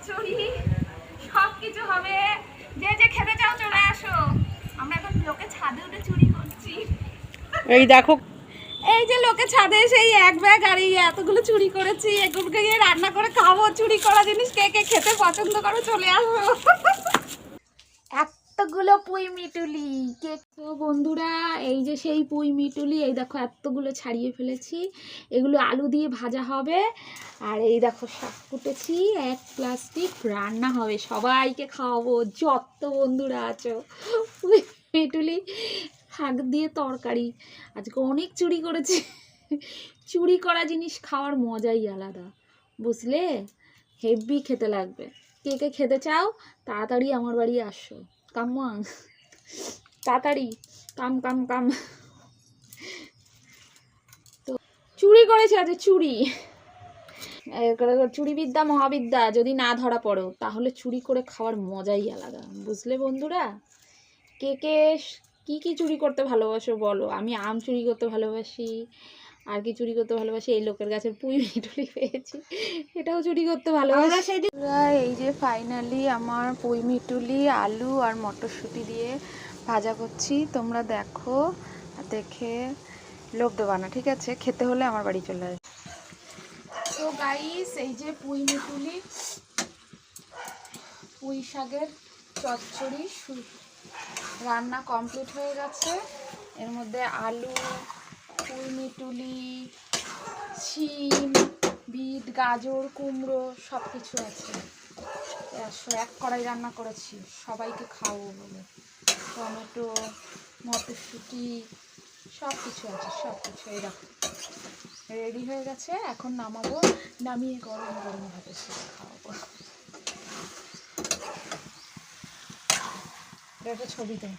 চচ্চড়ি সব কিছু হবে। যে যে খেতে চাও চলে আসো। আমরা এখন লোকে ছাদে উঠে চুরি করছি। এই দেখো, এই যে লোকে ছাদে সেই এক ব্যাগ আর এই এতগুলো চুরি করেছি, এগুলোকে গিয়ে রান্না করে খাবো। চুরি করা জিনিস কে কে খেতে পছন্দ করো চলে আসো। এতগুলো পুঁই মিটুলি কে তো বন্ধুরা, এই যে সেই পুঁই মিটুলি, এই দেখো এতগুলো ছাড়িয়ে ফেলেছি। এগুলো আলু দিয়ে ভাজা হবে। আর এই দেখো শাক কুটেছি, এক প্লাস্টিক রান্না হবে, সবাইকে খাওয়াবো যত বন্ধুরা আছো। পুঁই মিটুলি শাক দিয়ে তরকারি। আজকে অনেক চুরি করেছি। চুরি করা জিনিস খাওয়ার মজাই আলাদা, বুঝলে? হেভি খেতে লাগবে। কে কে খেতে চাও তাড়াতাড়ি আমার বাড়ি আসো। কাম অন, তাড়াতাড়ি কাম কাম কাম। তো চুরি করেছে, আজ চুরি। চুরি বিদ্যা মহাবিদ্যা, যদি না ধরা পড়ো তাহলে চুরি করে খাওয়ার মজাই আলাদা, বুঝলে বন্ধুরা? কে কে কি কি চুরি করতে ভালোবাসো বলো? আমি আম চুরি করতে ভালোবাসি, আর কি চুরি করতে ভালোবাসি, এই লোকের গাছের পুঁই মিটুলি পেয়েছি এটাও চুরি করতে ভালোবাসি। এই যে ফাইনালি আমার পুঁই মিটুলি আলু আর মটরশুঁটি দিয়ে ভাজা করছি। তোমরা দেখো, দেখে লোভ দেবা না, ঠিক আছে? খেতে হলে আমার বাড়ি চলে আসবে। তো গাইস, এই যে পুঁই মিটুলি পুঁই শাকের চচ্চড়ি রান্না কমপ্লিট হয়ে গেছে। এর মধ্যে আলু, পুঁই মিটুলি, শিম, বিট, গাজর, কুমড়ো সব কিছু আছে। এক কড়াই রান্না করেছি সবাইকে খাওয়াবো বলে। টমেটো, মটরশুঁটি সব কিছু আছে, সব কিছু এই দেখো রেডি হয়ে গেছে। এখন নামাবো, নামিয়ে গরম গরম ভাবে খাওয়াবো। একটা ছবি দেয়।